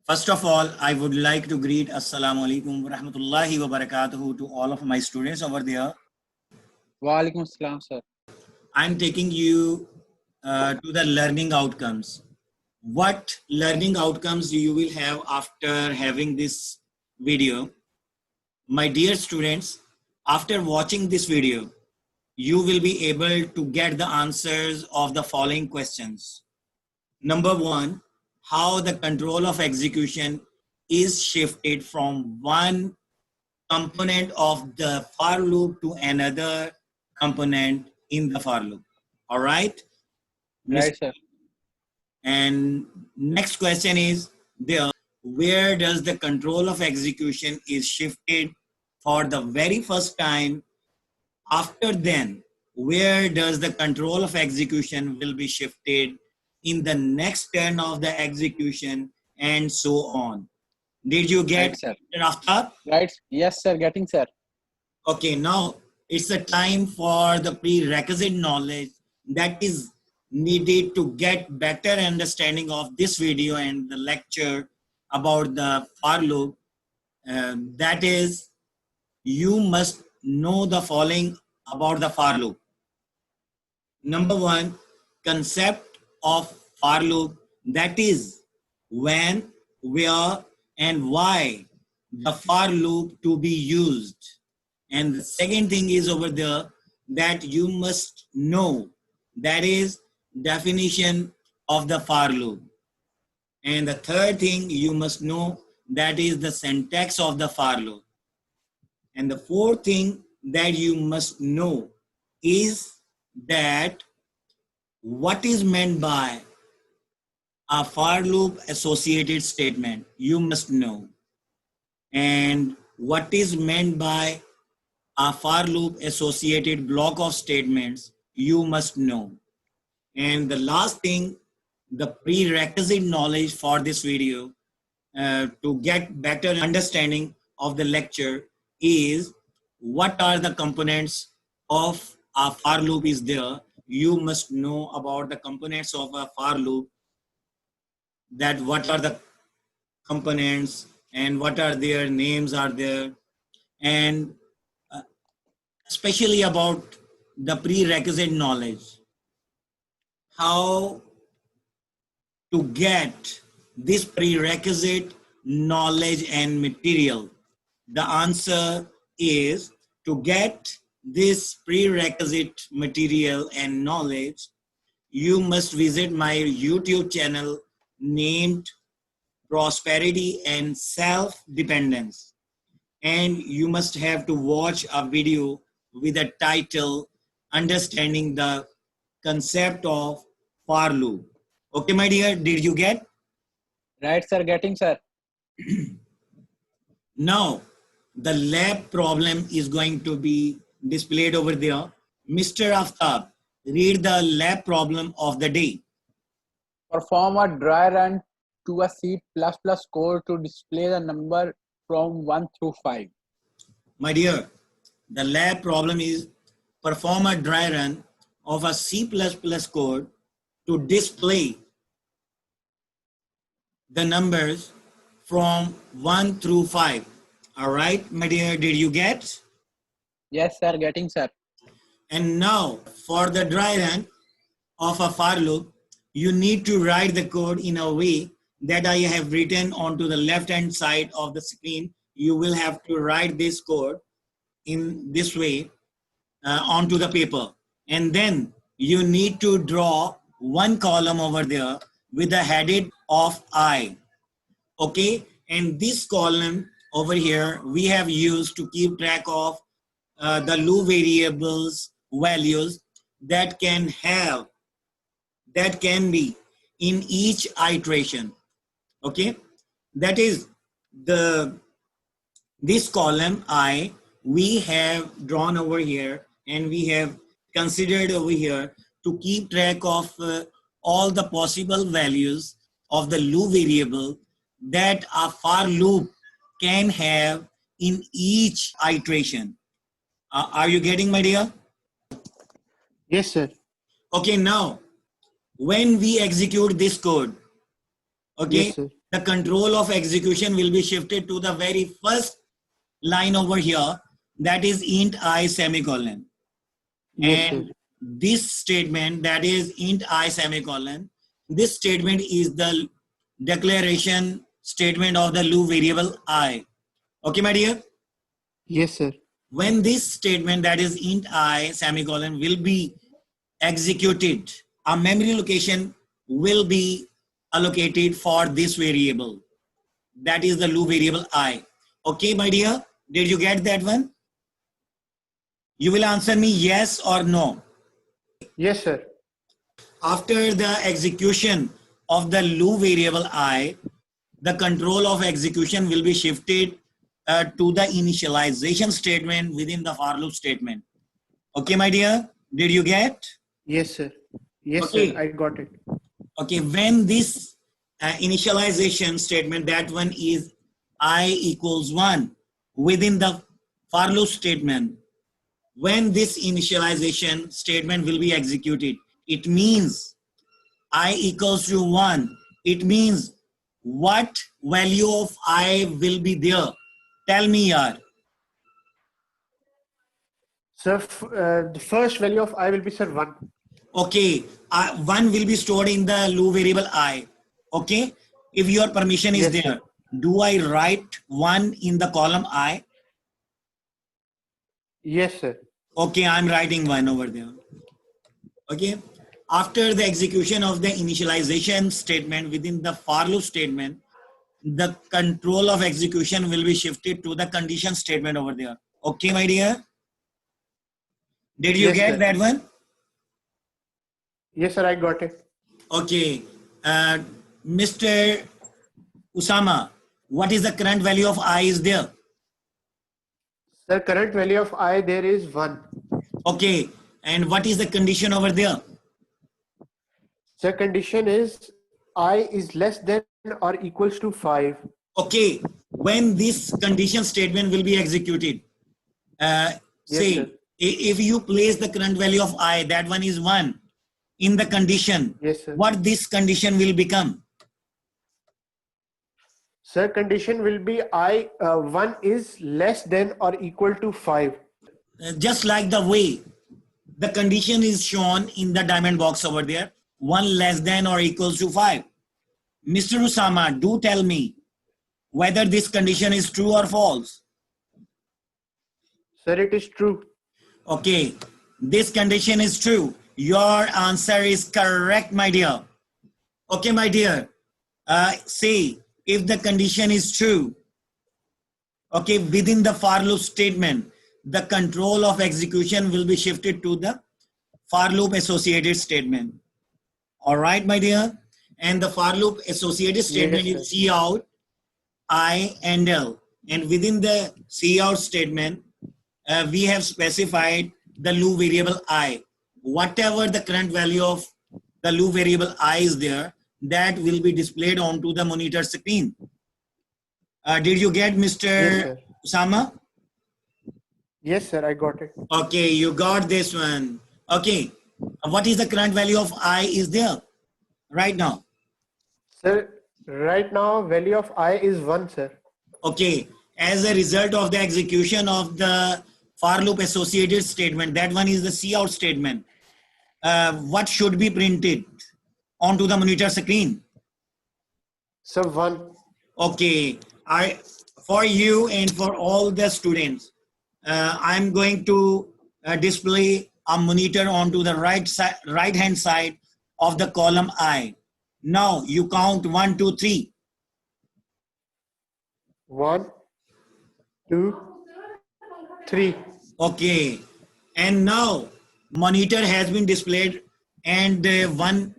First of all, I would like to greet Assalamu alaikum wa rahmatullahi wa barakatuhu to all of my students over there. Walaikum Assalam, sir. I'm taking you to the learning outcomes. What learning outcomes you will have after having this video? My dear students, after watching this video, you will be able to get the answers of the following questions. Number one, how the control of execution is shifted from one component of the for loop to another component in the for loop. All right? Right, sir. And next question is there, where does the control of execution is shifted for the very first time? After then, where does the control of execution will be shifted in the next turn of the execution and so on? Did you get Right, sir. it, Aftab? Right. Yes, sir. Getting, sir. Okay, now it's the time for the prerequisite knowledge that is needed to get better understanding of this video and the lecture about the for loop. That is, you must know the following about the for loop. Number one, concept of for loop, that is when, where, and why the for loop to be used. And the second thing is over there that you must know, that is definition of the for loop. And the third thing you must know, that is the syntax of the for loop. And the fourth thing that you must know is that what is meant by a for loop associated statement, you must know. And what is meant by a for loop associated block of statements, you must know. And the last thing, the prerequisite knowledge for this video to get better understanding of the lecture is what are the components of a for loop is there. You must know about the components of a for loop, that what are the components and what are their names are there, and especially about the prerequisite knowledge, how to get this prerequisite knowledge and material. The answer is to get this prerequisite material and knowledge, you must visit my YouTube channel named Prosperity and Self-Dependence. And you must have to watch a video with a title, Understanding the Concept of For Loop. Okay, my dear, did you get? Right, sir. Getting, sir. Now, the lab problem is going to be displayed over there. Mr. Aftab, read the lab problem of the day. Perform a dry run to a C++ code to display the number from 1 through 5. My dear, the lab problem is perform a dry run of a C++ code to display the numbers from 1 through 5. All right, my dear, did you get? Yes, sir. Getting, sir. And now for the dry run of a for loop, you need to write the code in a way that I have written onto the left hand side of the screen. You will have to write this code in this way onto the paper. And then you need to draw one column over there with the headed of I. Okay, and this column over here we have used to keep track of the loop variables values that can be in each iteration. Okay, that is this column I we have drawn over here and we have considered over here to keep track of all the possible values of the loop variable that a for loop can have in each iteration. Are you getting, my dear? Yes, sir. Okay, now when we execute this code, Okay. Yes, sir. The control of execution will be shifted to the very first line over here, that is int I semicolon. Yes, sir. And this statement, that is int I semicolon, this statement is the declaration statement of the loop variable I. Okay, my dear? Yes, sir. When this statement, that is int I semicolon, will be executed, a memory location will be allocated for this variable. That is the loop variable I. Okay, my dear? Did you get that one? You will answer me yes or no. Yes, sir. After the execution of the loop variable I, the control of execution will be shifted to the initialization statement within the for loop statement. Okay, my dear? Did you get? Yes, sir. Yes, Okay. sir. I got it. Okay, when this initialization statement, that one is I equals 1 within the for loop statement, when this initialization statement will be executed, it means I equals to 1. It means what value of I will be there? Tell me, yaar. Sir, the first value of I will be, sir, 1. Okay, 1 will be stored in the loop variable I. Okay, if your permission is Yes, there, sir. do I write 1 in the column I? Yes, sir. Okay, I'm writing 1 over there. Okay, after the execution of the initialization statement within the for loop statement, the control of execution will be shifted to the condition statement over there. Okay, my dear? Did you Yes, get sir. that one? Yes, sir. I got it. Okay, Mr. Usama, what is the current value of I is there? Sir, current value of I there is 1. Okay, and what is the condition over there? Sir, condition is I is less than or equals to 5. Okay, when this condition statement will be executed, Yes, say sir. if you place the current value of I, that one is 1 in the condition, Yes, sir. what this condition will become? Sir, condition will be I 1 is less than or equal to 5. Just like the way the condition is shown in the diamond box over there, 1 less than or equals to 5. Mr. Usama, do tell me whether this condition is true or false. Sir, it is true. Okay, this condition is true. Your answer is correct, my dear. Okay, my dear. Say, if the condition is true, okay, within the for loop statement, the control of execution will be shifted to the for loop associated statement. All right, my dear. And the for loop associated statement Yes, is C out, I, and L. And within the C out statement, we have specified the loop variable I. Whatever the current value of the loop variable I is there, that will be displayed onto the monitor screen. Did you get Mr. Yes, sir. Usama? Yes, sir. I got it. Okay, you got this one. Okay, what is the current value of I is there right now? Sir, right now value of I is 1, sir. Okay, as a result of the execution of the for loop associated statement, that one is the C out statement. What should be printed onto the monitor screen? Sir, 1. Okay, for you and for all the students, I'm going to display a monitor onto the right hand side of the column I. Now you count 1, 2, 3. 1, 2, 3. Okay, and now monitor has been displayed, and one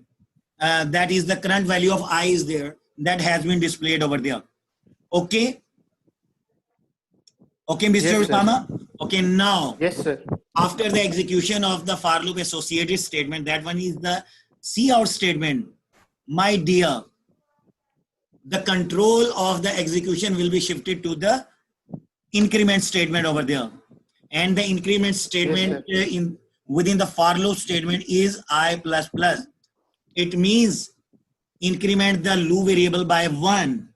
that is the current value of I is there, that has been displayed over there. Okay. Okay, Mr. Yes, sir. Usama. Okay, now Yes, sir. after the execution of the for loop associated statement, that one is the C out statement. My dear, the control of the execution will be shifted to the increment statement over there. And the increment statement within the for loop statement is I++. It means increment the loop variable by 1.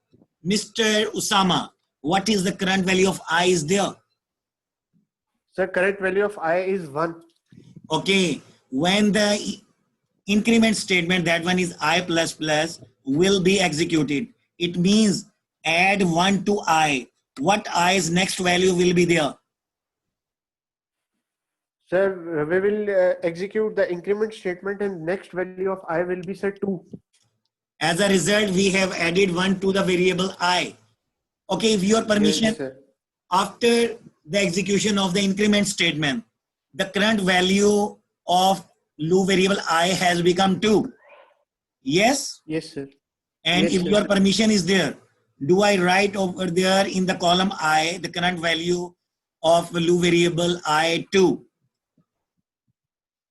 Mr. Usama, what is the current value of I is there? Sir, current value of I is 1. Okay, when the increment statement, that one is I plus plus, will be executed. It means add 1 to I. What I's next value will be there? Sir, we will execute the increment statement and next value of I will be set 2. As a result, we have added 1 to the variable I. Okay, if your permission, Yes, sir. after the execution of the increment statement, the current value of loop variable I has become 2. Yes? Yes, sir. And Yes, if sir. your permission is there, do I write over there in the column I the current value of loop variable I2?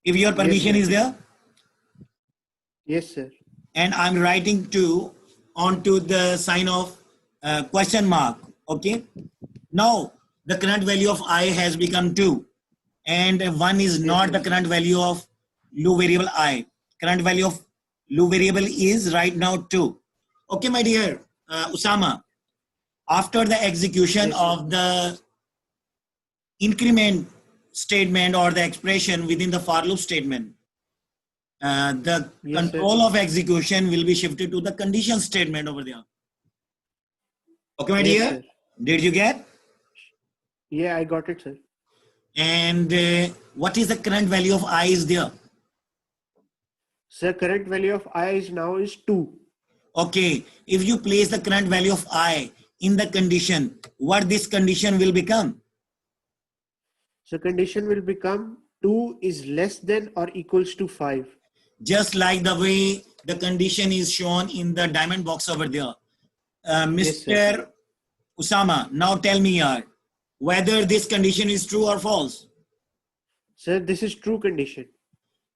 If your permission sir. is there, Yes, sir. and I'm writing 2 onto the sign of question mark. Okay. Now the current value of I has become 2, and 1 is not the current value of loop variable I. Current value of loop variable is right now 2. Okay, my dear Usama, after the execution Yes, sir. of the increment statement or the expression within the for loop statement, the Yes, sir. control of execution will be shifted to the condition statement over there. Okay, my Yes, dear, sir. did you get? Yeah, I got it, sir. And what is the current value of I is there? Sir, current value of I is now is 2. Okay, if you place the current value of I in the condition, what this condition will become? So condition will become 2 is less than or equals to 5. Just like the way the condition is shown in the diamond box over there. Yes, Mr. Usama, now tell me whether this condition is true or false. Sir, this is true condition.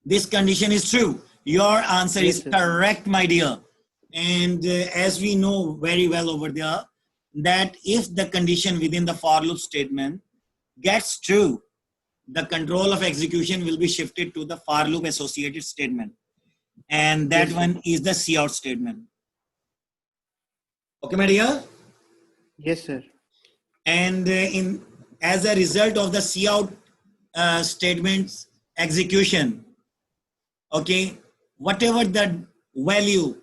This condition is true. Your answer Yes, is sir. correct, my dear. And as we know very well over there, that if the condition within the for loop statement gets true, the control of execution will be shifted to the for loop associated statement. And that Yes, sir. one is the cout statement. Okay, my dear? Yes, sir. And as a result of the cout statement's execution, okay, whatever the value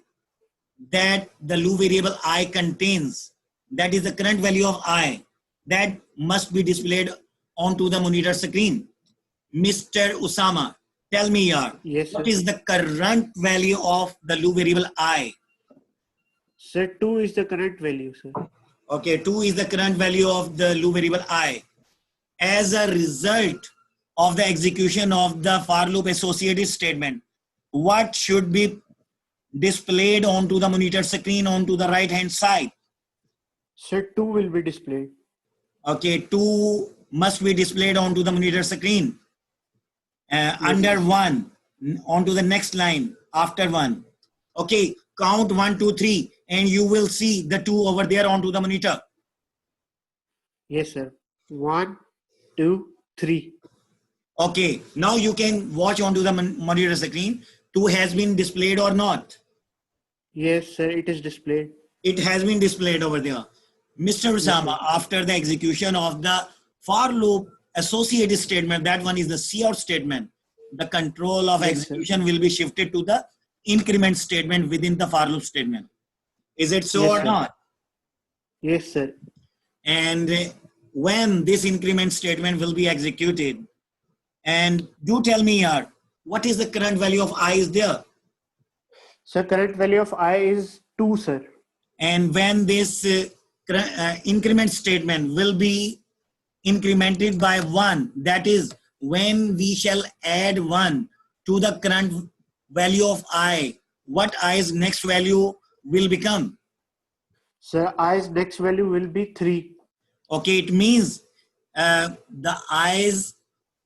that the loop variable I contains, that is the current value of I, that must be displayed onto the monitor screen. Mr. Usama, tell me here, Yes, sir. what is the current value of the loop variable I? Sir, 2 is the current value, sir. Okay, 2 is the current value of the loop variable I. As a result of the execution of the for loop associated statement, what should be displayed onto the monitor screen onto the right hand side? Sir, 2 will be displayed. Okay, 2 must be displayed onto the monitor screen. Under 1, onto the next line, after 1. Okay, count 1, 2, 3, and you will see the 2 over there onto the monitor. Yes, sir. 1, 2, 3. Okay, now you can watch onto the monitor screen. 2 has been displayed or not? Yes, sir, it is displayed. It has been displayed over there. Mr. Usama, after the execution of the for loop associated statement, that one is the cout statement, the control of execution will be shifted to the increment statement within the for loop statement. Is it so Yes, or sir. not? Yes, sir. And when this increment statement will be executed, and do tell me here, what is the current value of I is there? Sir, current value of I is 2, sir. And when this increment statement will be incremented by 1, that is when we shall add 1 to the current value of I, what I's next value will become? Sir, I's next value will be 3. Okay, it means the I's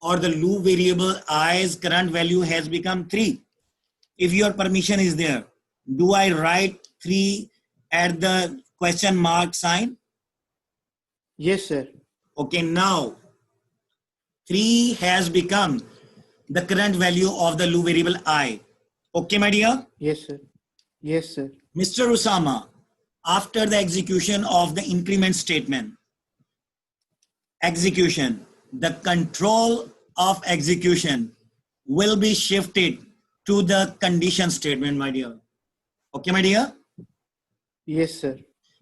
or the loop variable I's current value has become 3. If your permission is there, do I write 3 at the question mark sign? Yes, sir. Okay, now 3 has become the current value of the loop variable I. Okay, my dear? Yes, sir. Yes, sir. Mr. Usama, after the execution of the increment statement, the control of execution will be shifted to the condition statement, my dear. Okay, my dear? Yes, sir.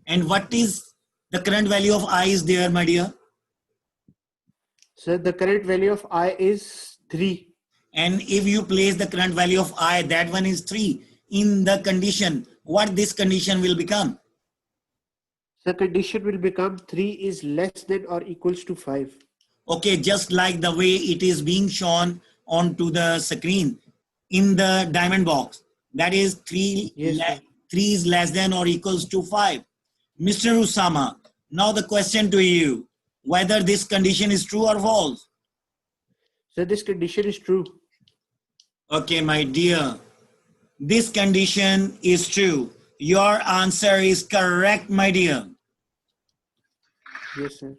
And what is the current value of I is there, my dear? Sir, the current value of I is 3. And if you place the current value of I, that one is 3 in the condition, what this condition will become? The condition will become 3 is less than or equals to 5. Okay, just like the way it is being shown onto the screen in the diamond box. That is 3, Yes, sir. 3 is less than or equals to 5. Mr. Usama, now the question to you, whether this condition is true or false. So this condition is true. Okay, my dear, this condition is true. Your answer is correct, my dear. Yes, sir.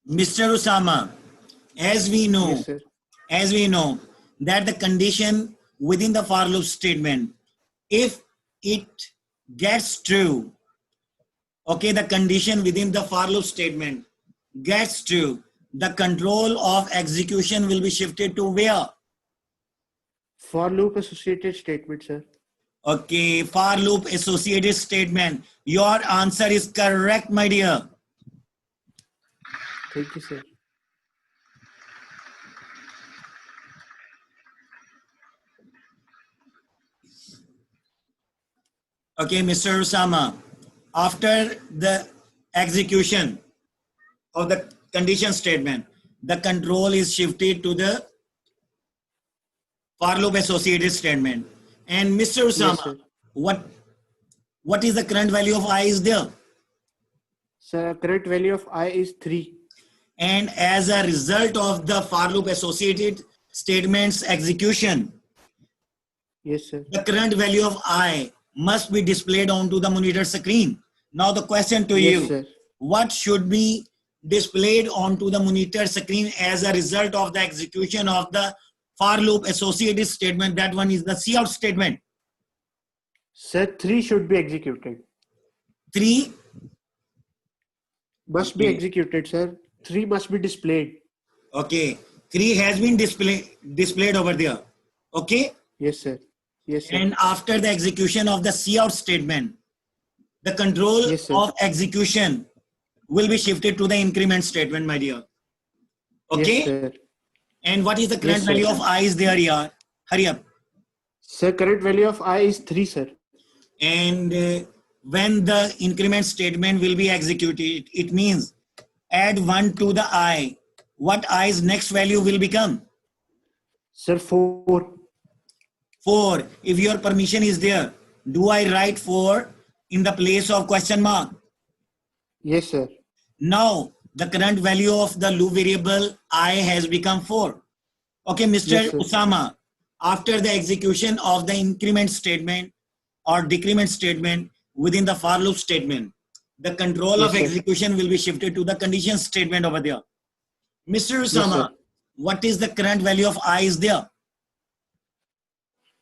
Mr. Usama, as we know, Yes, sir. That the condition within the for loop statement, if it gets true, okay, the condition within the for loop statement gets true, the control of execution will be shifted to where? For loop associated statement, sir. Okay, for loop associated statement. Your answer is correct, my dear. Thank you, sir. Okay, Mr. Usama, after the execution of the condition statement, the control is shifted to the for loop associated statement. And Mr. Usama, Yes, sir. what is the current value of I is there? Sir, current value of I is 3. And as a result of the for loop associated statements execution, Yes, sir. the current value of I must be displayed onto the monitor screen. Now the question to Yes, you, sir. what should be displayed onto the monitor screen as a result of the execution of the for loop associated statement? That one is the cout statement. Sir, 3 should be executed. 3, Must be Okay. executed, sir. 3 must be displayed. okay, 3 has been displayed over there. Okay, Yes, sir. Yes, sir. and after the execution of the cout statement, the control Yes, sir. of execution will be shifted to the increment statement, my dear. Okay, Yes, sir. and what is the current Yes, sir. value of I is there, yeah? Hurry up. Sir, current value of I is 3, sir. And when the increment statement will be executed, it means add 1 to the I. What I's next value will become? Sir, 4. 4. If your permission is there, do I write 4 in the place of question mark? Yes, sir. Now, the current value of the loop variable I has become 4. Okay, Mr. Yes, sir. Usama, after the execution of the increment statement or decrement statement within the for loop statement, the control Yes, of sir. execution will be shifted to the condition statement over there. Mr. Usama, sir. what is the current value of I is there?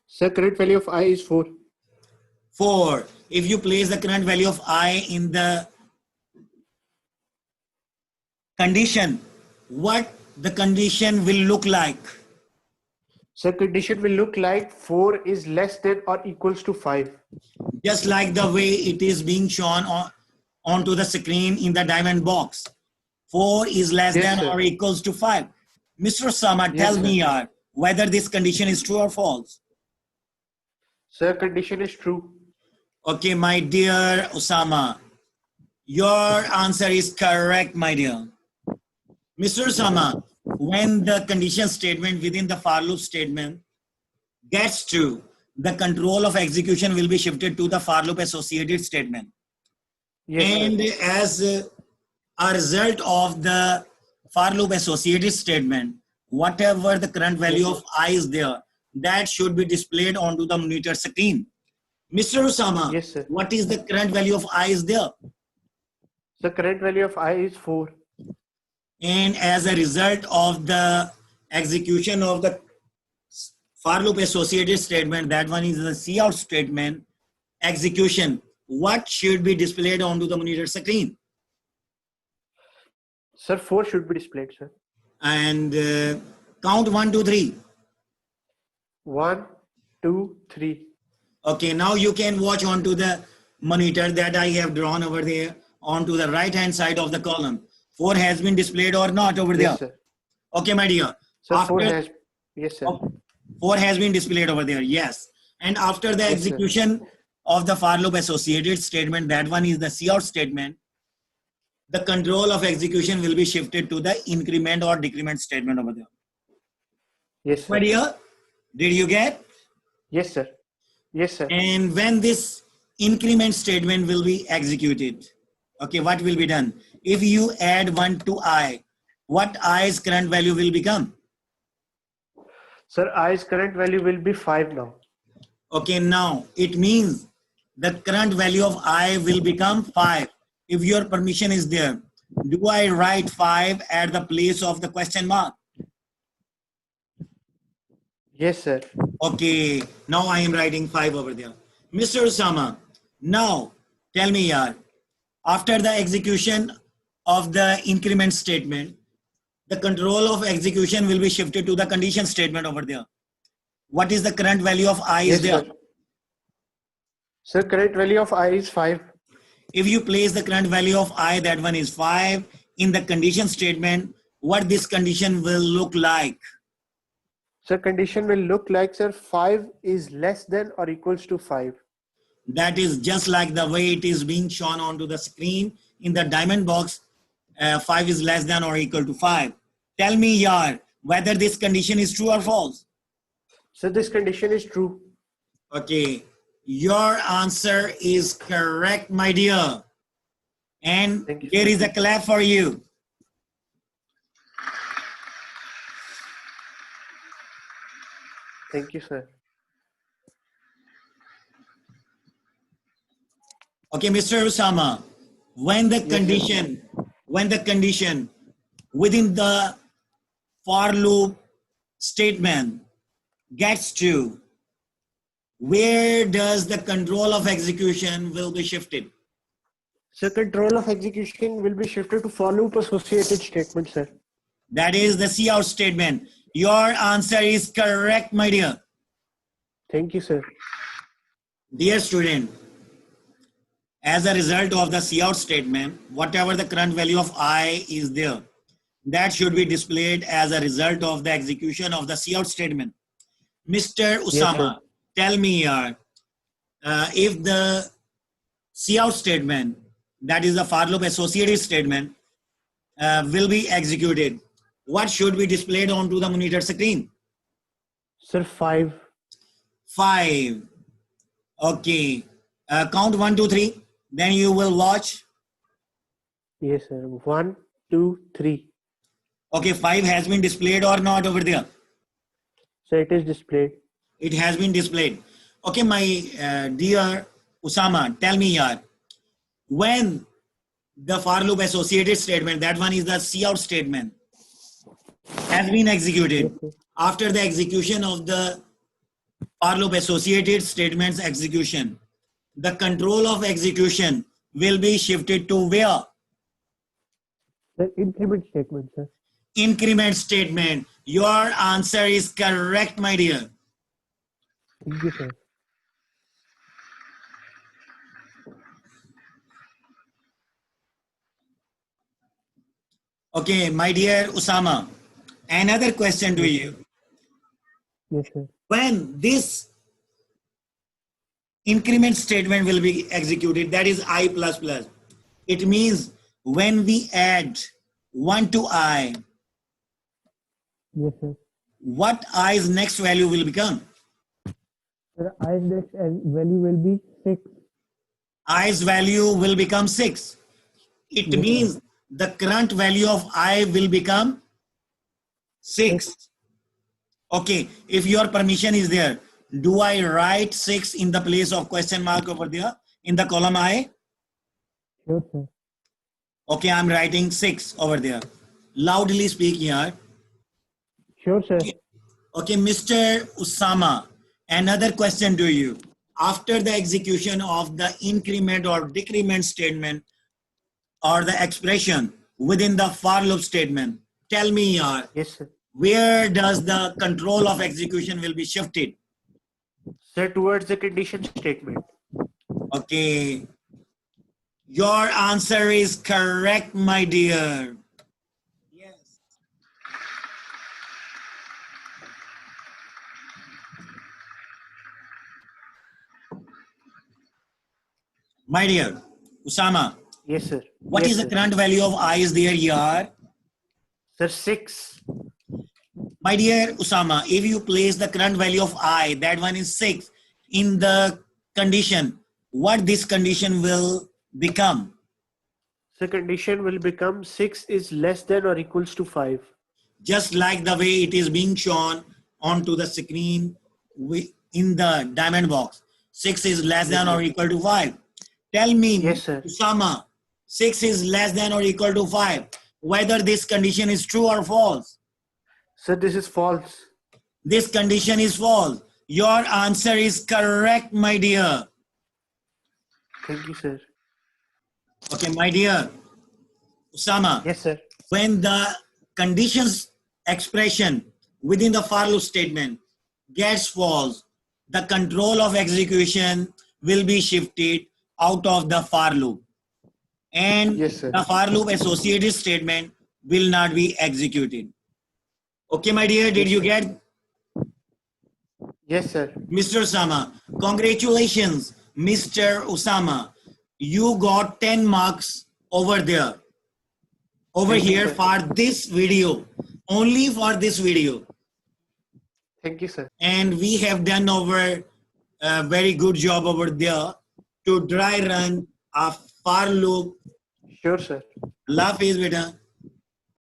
Sir, current value of I is 4. 4. If you place the current value of I in the condition, what the condition will look like? Sir, condition will look like 4 is less than or equals to 5. Just like the way it is being shown onto the screen in the diamond box. 4 is less Yes, than sir. or equals to 5. Mr. Usama, Yes, tell sir. me whether this condition is true or false. Sir, condition is true. Okay, my dear Usama, your answer is correct, my dear. Mr. Usama, when the condition statement within the for loop statement gets true, the control of execution will be shifted to the for loop associated statement. Yes, And sir. as a result of the for loop associated statement, whatever the current value of I is there, that should be displayed onto the monitor screen. Mr. Usama, Yes, sir. what is the current value of I is there? The current value of I is 4. And as a result of the execution of the for loop associated statement, that one is the cout statement execution, what should be displayed onto the monitor screen? Sir, 4 should be displayed, sir. And count 1, 2, 3. 1, 2, 3. Okay, now you can watch onto the monitor that I have drawn over there onto the right hand side of the column. 4 has been displayed or not over there? Yes, sir. Okay, my dear. Sir, 4 has, yes, sir. 4 has been displayed over there, yes. And after the Yes, execution of the for loop associated statement, that one is the cout statement, the control of execution will be shifted to the increment or decrement statement over there. Yes, sir. My dear, did you get? Yes, sir. Yes, sir. And when this increment statement will be executed, okay, what will be done? If you add 1 to I, what I's current value will become? Sir, I's current value will be 5 now. Okay, now it means the current value of I will become 5. If your permission is there, do I write 5 at the place of the question mark? Yes, sir. Okay, now I am writing 5 over there. Mr. Usama, now tell me, yaar, after the execution of the increment statement, the control of execution will be shifted to the condition statement over there. What is the current value of I is Yes, there? sir. Sir, current value of I is 5. If you place the current value of I, that one is 5, in the condition statement, what this condition will look like? Sir, condition will look like, sir, 5 is less than or equals to 5. That is just like the way it is being shown onto the screen in the diamond box. 5 is less than or equal to 5. Tell me, yaar, whether this condition is true or false. So this condition is true. Okay, your answer is correct, my dear. And Thank you, here sir. is a clap for you. Thank you, sir. Okay, Mr. Usama, when the condition within the for loop statement gets to, where does the control of execution will be shifted? So control of execution will be shifted to for loop associated statement, sir. That is the cout statement. Your answer is correct, my dear. Thank you, sir. Dear student, as a result of the cout statement, whatever the current value of I is there, that should be displayed as a result of the execution of the cout statement. Mr. Usama, tell me here, if the cout statement, that is the for loop associated statement, will be executed, what should be displayed onto the monitor screen? Sir, 5. 5. Okay. Count 1, 2, 3. Then you will watch. Yes, sir. 1, 2, 3. Okay, 5 has been displayed or not over there? So it is displayed. It has been displayed. Okay, my dear Usama, tell me here, when the for loop associated statement, that one is the cout statement, has been executed, after the execution of the for loop associated statements execution, the control of execution will be shifted to where? The increment statement, sir. Increment statement. Your answer is correct, my dear. Thank you, sir. Okay, my dear Usama, another question to you. Yes, sir. When this increment statement will be executed, that is I plus plus, it means when we add 1 to I, Yes, sir. what I's next value will become? Sir, I's next value will be 6. I's value will become 6. It Yes, means the current value of I will become 6. Okay, if your permission is there, do I write 6 in the place of question mark over there in the column I? Sure, sir. Okay, I'm writing 6 over there. Loudly speak here. Sure, sir. Okay, Mr. Usama, another question to you. After the execution of the increment or decrement statement or the expression within the for loop statement, tell me here, Yes, sir. where does the control of execution will be shifted? Sir, towards the condition statement. Okay, your answer is correct, my dear. Yes. My dear, Usama, Yes, sir. what Yes, is the sir. current value of I is there here? Sir, 6. My dear Usama, if you place the current value of I, that one is 6, in the condition, what this condition will become? So condition will become 6 is less than or equals to 5. Just like the way it is being shown onto the screen in the diamond box. 6 is less than or equal to 5. Tell me, Yes, sir. Usama, 6 is less than or equal to 5. Whether this condition is true or false. Sir, this is false. This condition is false. Your answer is correct, my dear. Thank you, sir. Okay, my dear Usama, Yes, sir. when the conditions expression within the for loop statement gets false, the control of execution will be shifted out of the for loop. And Yes, sir. the for loop associated statement will not be executed. Okay, my dear, did you get Yes, sir. Mr. Usama? Congratulations, Mr. Usama. You got 10 marks over there. Over Thank you, here sir. for this video. Only for this video. Thank you, sir. And we have done over a very good job over there to dry run a for loop. Sure, sir. Allah Hafiz, beta.